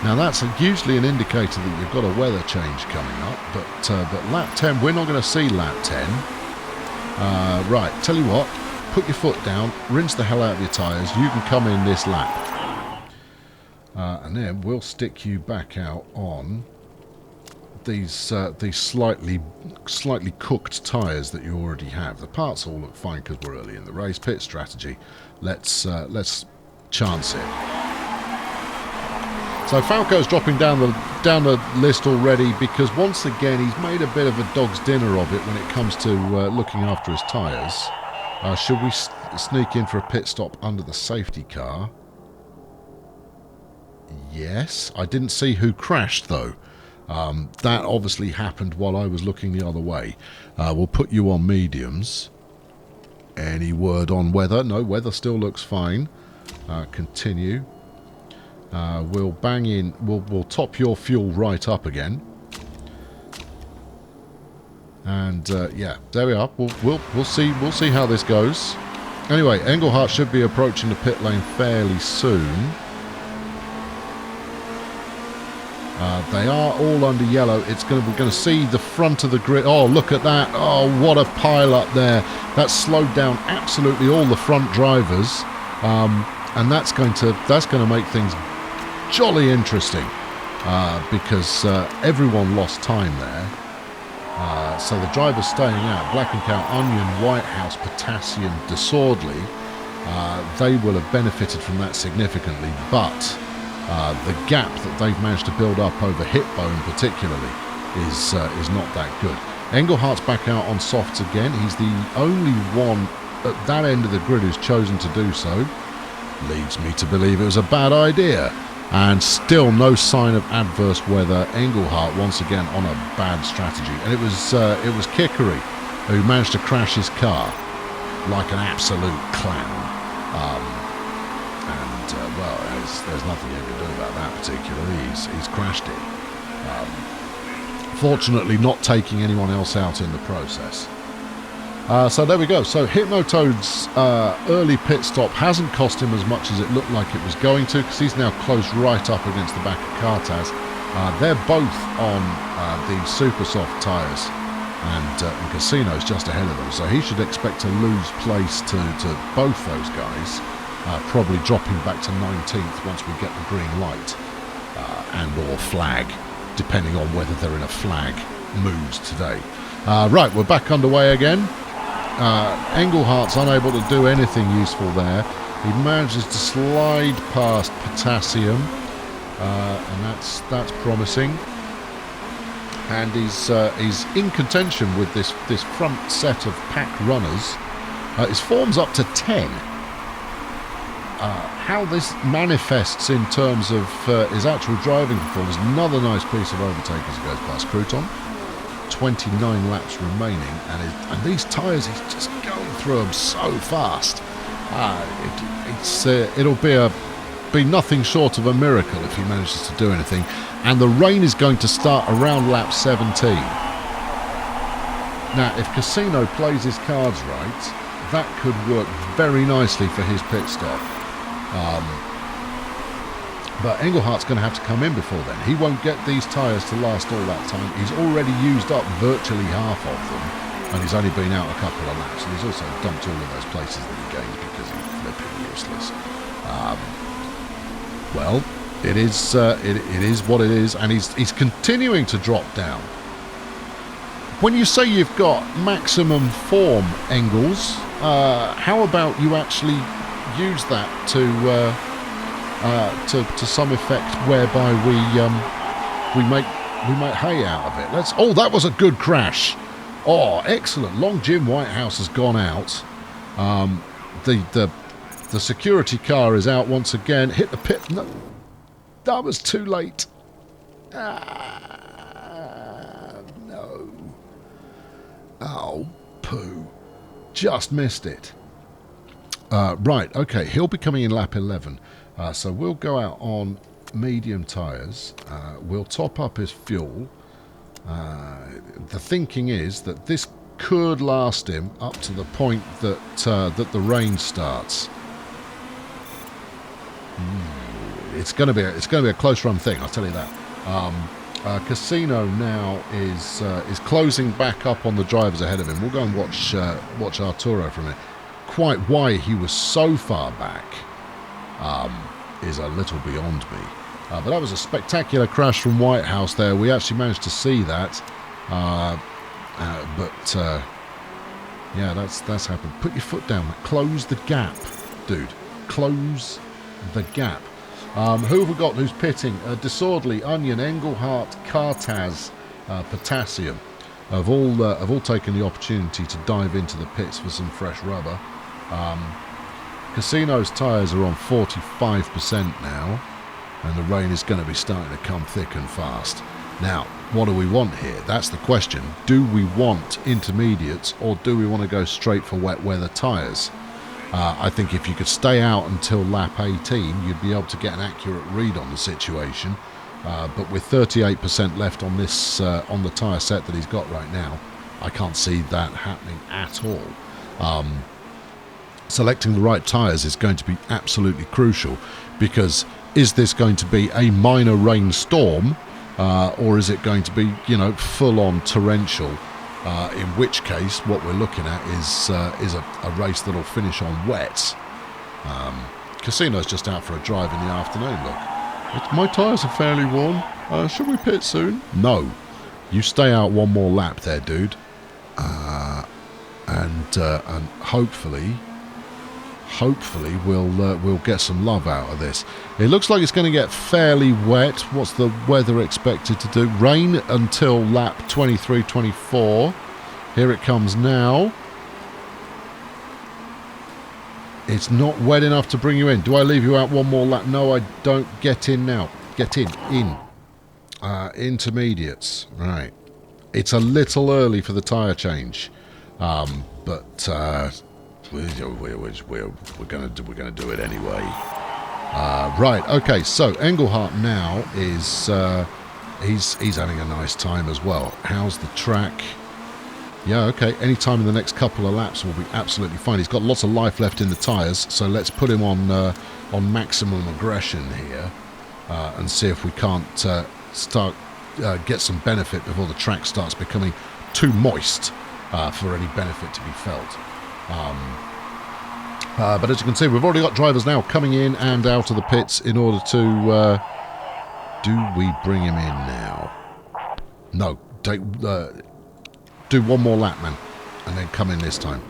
Now that's usually an indicator that you've got a weather change coming up, but lap 10, we're not going to see lap 10. Right, tell you what, put your foot down, rinse the hell out of your tyres, you can come in this lap. And then we'll stick you back out on these slightly cooked tyres that you already have. The parts all look fine because we're early in the race. Pit strategy. Let's chance it. So Falco's dropping down the list already because once again he's made a bit of a dog's dinner of it when it comes to looking after his tyres. Should we sneak in for a pit stop under the safety car? Yes. I didn't see who crashed though. That obviously happened while I was looking the other way. We'll put you on mediums. Any word on weather? No, weather still looks fine. Continue. We'll bang in. We'll top your fuel right up again. And yeah, there we are. We'll see how this goes. Anyway, Engelhardt should be approaching the pit lane fairly soon. They are all under yellow. We're going to see the front of the grid. Oh, look at that! Oh, what a pile up there! That's slowed down absolutely all the front drivers, and that's going to make things jolly interesting because everyone lost time there. So the drivers staying out, Black & Cow, Onion, Whitehouse, Potassium, Disorderly, they will have benefited from that significantly, but the gap that they've managed to build up over Hitbone particularly is not that good. Englehart's back out on softs again. He's the only one at that end of the grid who's chosen to do so. Leads me to believe it was a bad idea. And still no sign of adverse weather. Engelhart once again on a bad strategy. And it was Kickery who managed to crash his car like an absolute clown. Well, there's nothing you can do about that particularly. He's crashed it. Fortunately not taking anyone else out in the process. So there we go. So Hypnotoad's early pit stop hasn't cost him as much as it looked like it was going to, because he's now close right up against the back of Cartaz. They're both on the super soft tyres, and Casino's just ahead of them. So he should expect to lose place to both those guys, probably dropping back to 19th once we get the green light and or flag, depending on whether they're in a flag mood today. Right, we're back underway again. Englehart's unable to do anything useful there. He manages to slide past Potassium, and that's promising. And he's in contention with this front set of pack runners. His form's up to 10. How this manifests in terms of his actual driving performance, another nice piece of overtake as he goes past Crouton. 29 laps remaining, and these tyres, he's just going through them so fast. It'll be nothing short of a miracle if he manages to do anything. And the rain is going to start around lap 17. Now, if Casino plays his cards right, that could work very nicely for his pit stop. But Englehart's going to have to come in before then. He won't get these tyres to last all that time. He's already used up virtually half of them, and he's only been out a couple of laps. And he's also dumped all of those places that he gained because he's flipping useless. Well, it is what it is, and he's continuing to drop down. When you say you've got maximum form, Engels, how about you actually use that to some effect, whereby we make hay out of it. Oh, that was a good crash. Oh, excellent. Long Jim Whitehouse has gone out. The security car is out once again. Hit the pit. No, that was too late. No. Oh, poo. Just missed it. Right, okay, he'll be coming in lap 11. So we'll go out on medium tyres. We'll top up his fuel. The thinking is that this could last him up to the point that that the rain starts. It's going to be a close run thing, I'll tell you that. Casino now is closing back up on the drivers ahead of him. We'll go and watch Arturo from it. Quite why he was so far back is a little beyond me. But that was a spectacular crash from Whitehouse there. We actually managed to see that. Yeah, that's happened. Put your foot down. Close the gap, dude. Close the gap. Who have we got who's pitting? Disorderly, Onion, Engelhart, Cartaz, Potassium have all taken the opportunity to dive into the pits for some fresh rubber. Casino's tyres are on 45% now, and the rain is going to be starting to come thick and fast. Now, what do we want here? That's the question. Do we want intermediates, or do we want to go straight for wet weather tyres? I think if you could stay out until lap 18, you'd be able to get an accurate read on the situation. But with 38% left on this on the tyre set that he's got right now, I can't see that happening at all. Selecting the right tyres is going to be absolutely crucial, because is this going to be a minor rainstorm, or is it going to be, full-on torrential? In which case, what we're looking at is a race that'll finish on wets. Casino's just out for a drive in the afternoon. Look, My tyres are fairly worn. Should we pit soon? No. You stay out one more lap there, dude. And hopefully we'll get some love out of this. It looks like it's going to get fairly wet. What's the weather expected to do? Rain until lap 23-24. Here it comes now. It's not wet enough to bring you in. Do I leave you out one more lap? No, I don't. Get in now. Get in. Intermediates. Right. It's a little early for the tyre change. But we're gonna do it anyway. Right. Okay. So Engelhardt now is he's having a nice time as well. How's the track? Yeah. Okay. Any time in the next couple of laps will be absolutely fine. He's got lots of life left in the tyres, so let's put him on maximum aggression here and see if we can't get some benefit before the track starts becoming too moist for any benefit to be felt. But as you can see, we've already got drivers now coming in and out of the pits in order to... do we bring him in now? No. Do one more lap, man, and then come in this time.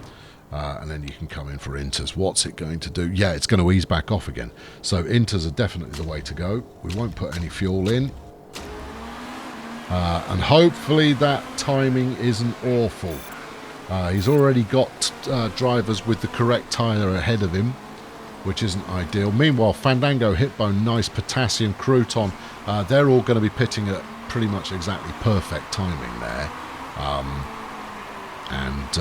And then you can come in for inters. What's it going to do? Yeah, it's going to ease back off again. So inters are definitely the way to go. We won't put any fuel in. And hopefully that timing isn't awful. He's already got drivers with the correct tyre ahead of him, which isn't ideal. Meanwhile, Fandango, Hitbone, Nice, Potassium, Crouton, they're all going to be pitting at pretty much exactly perfect timing there. And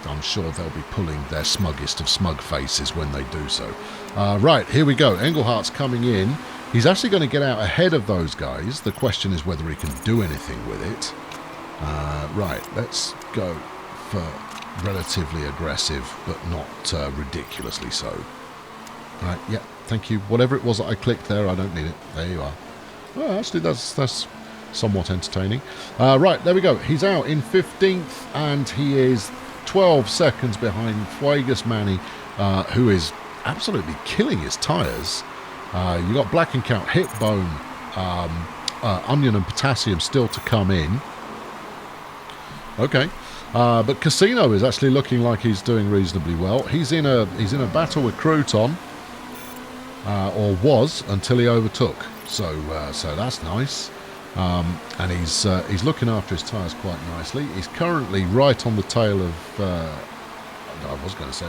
I'm sure they'll be pulling their smuggest of smug faces when they do so. Right, here we go. Engelhardt's coming in. He's actually going to get out ahead of those guys. The question is whether he can do anything with it. Right, let's go for relatively aggressive, but not ridiculously so. Right, yeah, thank you. Whatever it was that I clicked there, I don't need it. There you are. Well, actually, that's somewhat entertaining. Right, there we go. He's out in 15th, and he is 12 seconds behind Fuegas Manny, who is absolutely killing his tyres. You got Black and Count, Hitbone, Onion and Potassium still to come in. Okay, but Casino is actually looking like he's doing reasonably well. He's in a battle with Crouton, or was until he overtook. So that's nice. And he's looking after his tyres quite nicely. He's currently right on the tail of... I was going to say...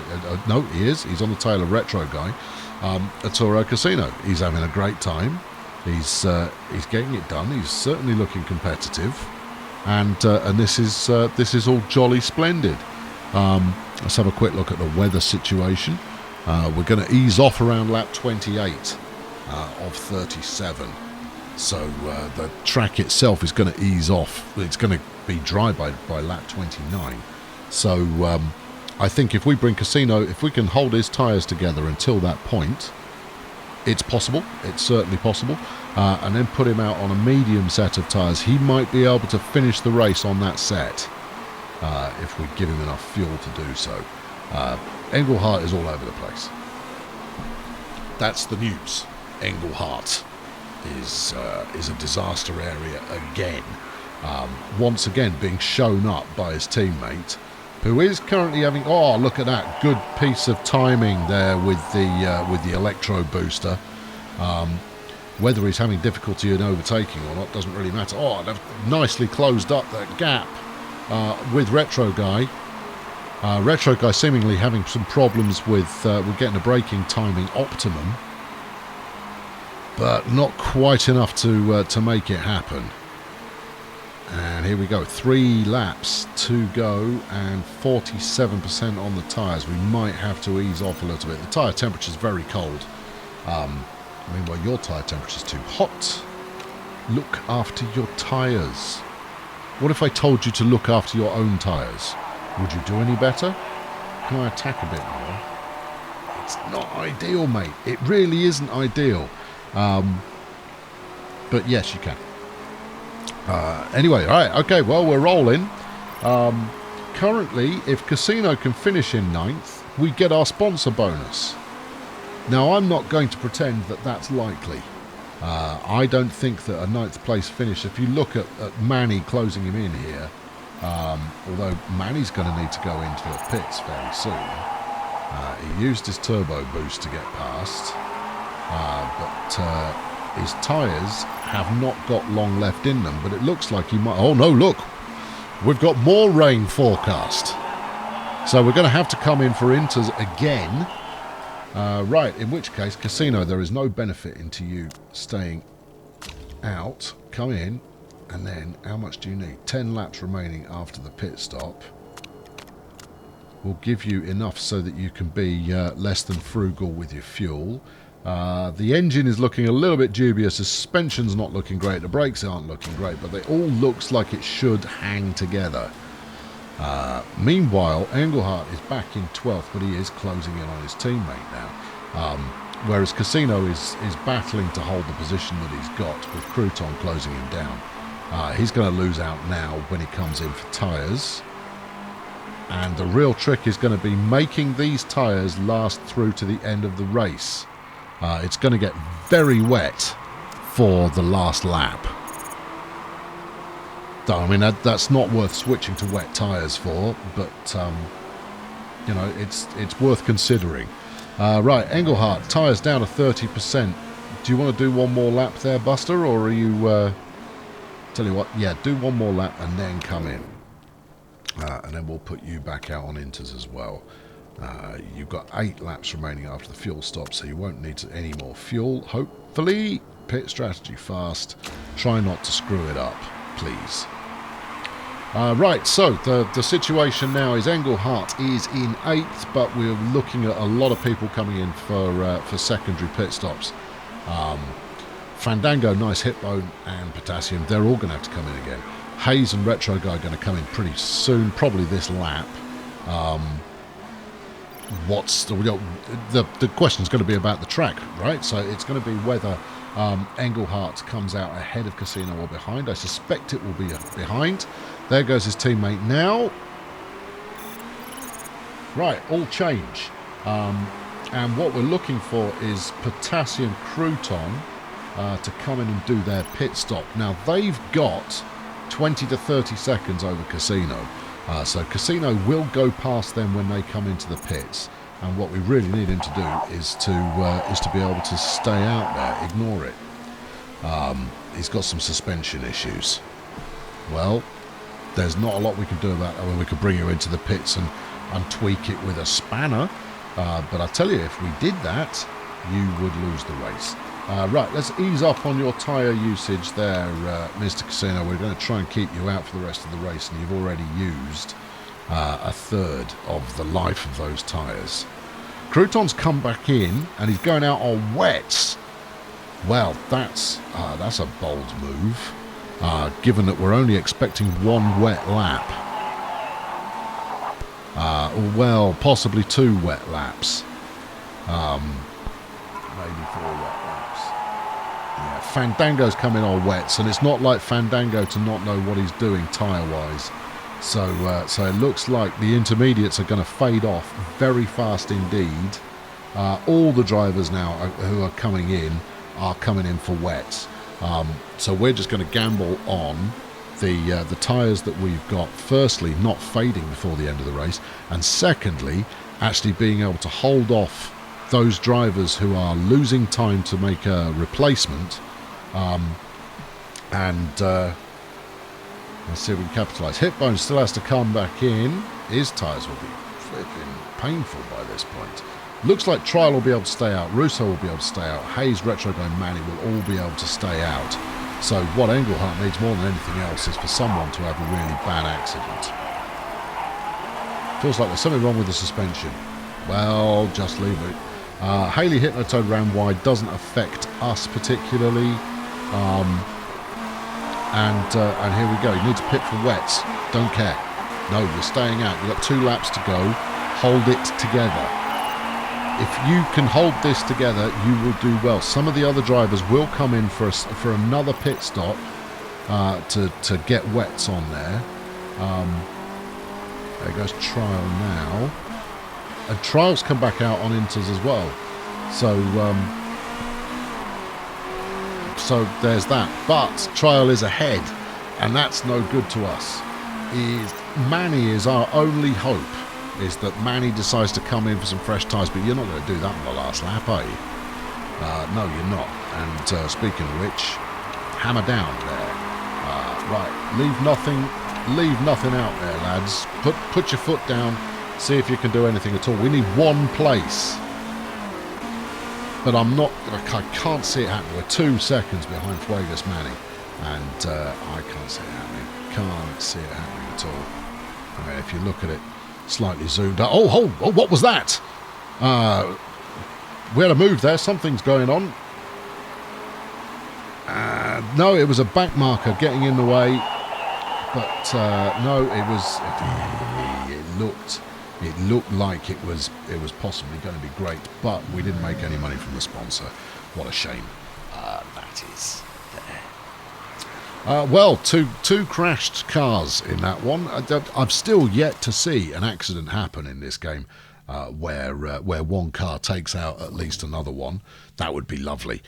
no, he is. He's on the tail of Retro Guy at Toro Casino. He's having a great time. He's getting it done. He's certainly looking competitive. And this is all jolly splendid. Let's have a quick look at the weather situation. We're going to ease off around lap 28 of 37. So the track itself is going to ease off. It's going to be dry by lap 29. So I think if we bring Casino, if we can hold his tyres together until that point, it's possible. It's certainly possible. And then put him out on a medium set of tyres. He might be able to finish the race on that set if we give him enough fuel to do so. Engelhardt is all over the place. That's the news. Engelhardt is a disaster area again. Once again being shown up by his teammate, who is currently having... Oh, look at that good piece of timing there with the electro booster. Whether he's having difficulty in overtaking or not doesn't really matter. Oh, they've nicely closed up that gap with Retro Guy. Retro Guy seemingly having some problems with getting the braking timing optimum, but not quite enough to make it happen. And here we go, 3 laps to go and 47% on the tyres. We might have to ease off a little bit. The tyre temperature is very cold. Meanwhile, your tyre temperature is too hot. Look after your tyres. What if I told you to look after your own tyres? Would you do any better? Can I attack a bit more? It's not ideal, mate. It really isn't ideal. But yes, you can. Anyway, all right, okay, well, we're rolling. Currently, if Casino can finish in 9th, we get our sponsor bonus. Now, I'm not going to pretend that that's likely. I don't think that a 9th place finish, if you look at Manny closing him in here, although Manny's going to need to go into the pits fairly soon. He used his turbo boost to get past, but his tyres have not got long left in them, but it looks like he might... Oh no, look! We've got more rain forecast. So we're going to have to come in for inters again. Right, in which case, Casino, there is no benefit into you staying out. Come in, and then how much do you need? 10 laps remaining after the pit stop. Will give you enough so that you can be less than frugal with your fuel. The engine is looking a little bit dubious. The suspension's not looking great. The brakes aren't looking great, but they all looks like it should hang together. Meanwhile, Engelhardt is back in 12th, but he is closing in on his teammate now. Whereas Casino is battling to hold the position that he's got, with Crouton closing him down. He's going to lose out now when he comes in for tyres. And the real trick is going to be making these tyres last through to the end of the race. It's going to get very wet for the last lap. I mean, that's not worth switching to wet tyres for, but, you know, it's worth considering. Right, Engelhardt, tyres down to 30%. Do you want to do one more lap there, Buster, or are you... tell you what, yeah, do one more lap and then come in. And then we'll put you back out on inters as well. You've got 8 laps remaining after the fuel stop, so you won't need any more fuel, hopefully. Pit strategy fast. Try not to screw it up, please. Right, so the situation now is Engelhardt is in 8th, but we're looking at a lot of people coming in for secondary pit stops. Fandango, Nice Hitbone, and Potassium, they're all going to have to come in again. Hayes and Retro Guy are going to come in pretty soon, probably this lap. The question's going to be about the track, right? So it's going to be whether Engelhardt comes out ahead of Casino or behind. I suspect it will be behind. There goes his teammate now. Right, all change. And what we're looking for is Potassium Crouton to come in and do their pit stop. Now, they've got 20 to 30 seconds over Casino. So Casino will go past them when they come into the pits. And what we really need him to do is to be able to stay out there, ignore it. He's got some suspension issues. Well, there's not a lot we can do about that. I mean, we could bring you into the pits and tweak it with a spanner. But I tell you, if we did that, you would lose the race. Right, let's ease up on your tyre usage there, Mr. Casino. We're going to try and keep you out for the rest of the race, and you've already used a third of the life of those tyres. Crouton's come back in, and he's going out on wets. Well, that's a bold move, given that we're only expecting one wet lap. Well, possibly 2 wet laps. Maybe 4 wet laps. Yeah, Fandango's coming on wets, and it's not like Fandango to not know what he's doing tyre-wise. So it looks like the intermediates are going to fade off very fast indeed. All the drivers now who are coming in are coming in for wets. So we're just going to gamble on the tyres that we've got, firstly, not fading before the end of the race, and secondly, actually being able to hold off those drivers who are losing time to make a replacement. Let's see if we can capitalise. Hitbone still has to come back in. His tyres will be flipping painful by this point. Looks like Trial will be able to stay out. Russo will be able to stay out. Hayes, Retro Guy, Manny will all be able to stay out. So what Engelhardt needs more than anything else is for someone to have a really bad accident. Feels like there's something wrong with the suspension. Well, just leave it. Haley Hypnotoad round wide doesn't affect us particularly. And here we go. You need to pit for wets. Don't care. No, you're staying out. You've got 2 laps to go. Hold it together. If you can hold this together, you will do well. Some of the other drivers will come in for another pit stop to get wets on there. There goes Trial now. And Trial's come back out on inters as well. So So there's that. But trial is ahead, and that's no good to us. Manny is our only hope, is that Manny decides to come in for some fresh tyres, but you're not going to do that on the last lap, are you? No, you're not. And speaking of which, hammer down there. Right, leave nothing out there, lads. Put your foot down, see if you can do anything at all. We need one place. But I can't see it happening. We're 2 seconds behind Fuegas Manny, and I can't see it happening. Can't see it happening at all. I mean, if you look at it slightly zoomed out. Oh, what was that? We had a move there. Something's going on. No, it was a back marker getting in the way. But no, it looked like it was possibly going to be great, but we didn't make any money from the sponsor. What a shame. That is there. Well, two crashed cars in that one. I've still yet to see an accident happen in this game where one car takes out at least another one. That would be lovely.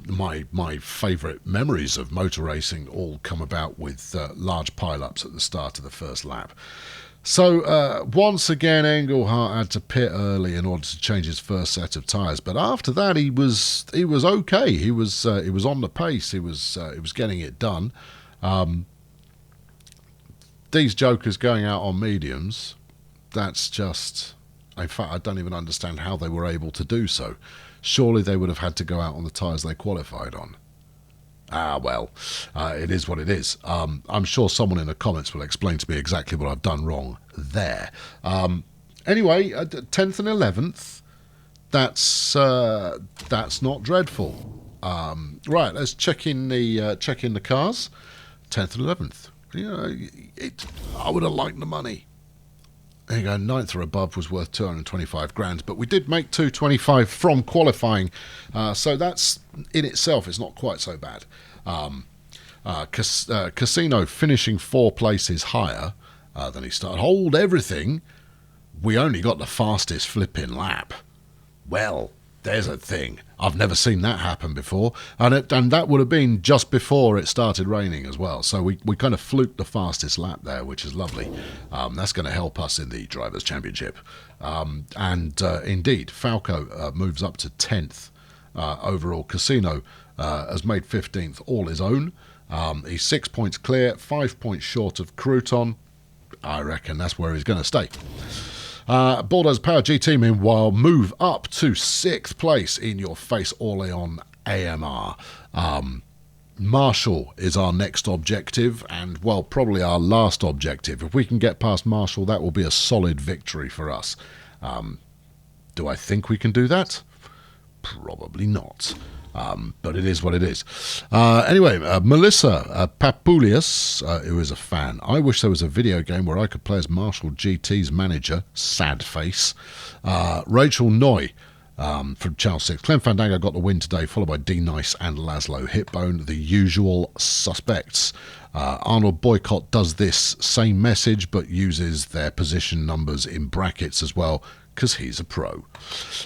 My favourite memories of motor racing all come about with large pile-ups at the start of the first lap. So once again, Engelhardt had to pit early in order to change his first set of tyres. But after that, he was okay. He was on the pace. He was getting it done. These jokers going out on mediums, that's just. In fact, I don't even understand how they were able to do so. Surely they would have had to go out on the tyres they qualified on. Well, it is what it is. I'm sure someone in the comments will explain to me exactly what I've done wrong there. Anyway, 10th and 11th, that's not dreadful. Right, let's check in the cars. 10th and 11th. I would have liked the money. There you go, 9th or above was worth 225 grand, but we did make 225 from qualifying, so that's in itself is not quite so bad. Casino finishing 4 places higher than he started. Hold everything, we only got the fastest flipping lap. Well, there's a thing. I've never seen that happen before, and that would have been just before it started raining as well. So we kind of fluked the fastest lap there, which is lovely. That's going to help us in the Drivers' Championship. Indeed, Falco moves up to 10th overall. Casino has made 15th all his own. He's 6 points clear, 5 points short of Crouton. I reckon that's where he's going to stay. Bulldozer Power GT, meanwhile, move up to 6th place in your face Orléans AMR. Marshall is our next objective, and, well, probably our last objective. If we can get past Marshall, that will be a solid victory for us. Do I think we can do that? Probably not. But it is what it is. Anyway, Melissa Papoulias, who is a fan. I wish there was a video game where I could play as Marshall GT's manager. Sad face. Rachel Noy from Channel 6. Clem Fandango got the win today, followed by D Nice and Laszlo Hitbone, the usual suspects. Arnold Boycott does this same message, but uses their position numbers in brackets as well, because he's a pro.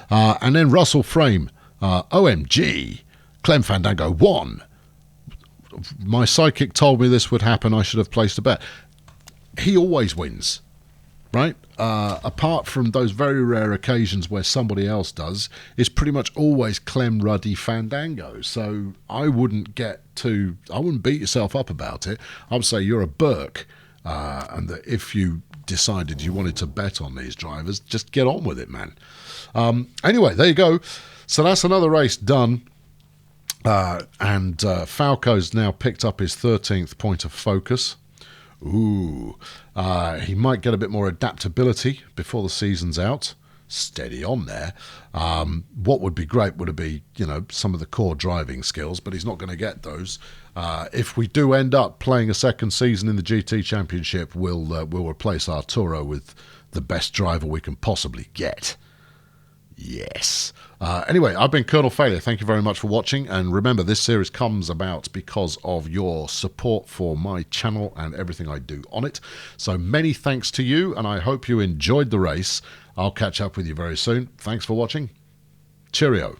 And then Russell Frame. OMG, Clem Fandango won. My psychic told me this would happen. I should have placed a bet. He always wins, right? Apart from those very rare occasions where somebody else does, it's pretty much always Clem Ruddy Fandango. So I wouldn't beat yourself up about it. I would say you're a Burke, and that if you decided you wanted to bet on these drivers, just get on with it, man. Anyway, there you go. So that's another race done, and Falco's now picked up his 13th point of focus. He might get a bit more adaptability before the season's out. Steady on there. What would be great would be, some of the core driving skills, but he's not going to get those. If we do end up playing a second season in the GT Championship, we'll replace Arturo with the best driver we can possibly get. Yes. Anyway, I've been Colonel Failure. Thank you very much for watching. And remember, this series comes about because of your support for my channel and everything I do on it. So many thanks to you, and I hope you enjoyed the race. I'll catch up with you very soon. Thanks for watching. Cheerio.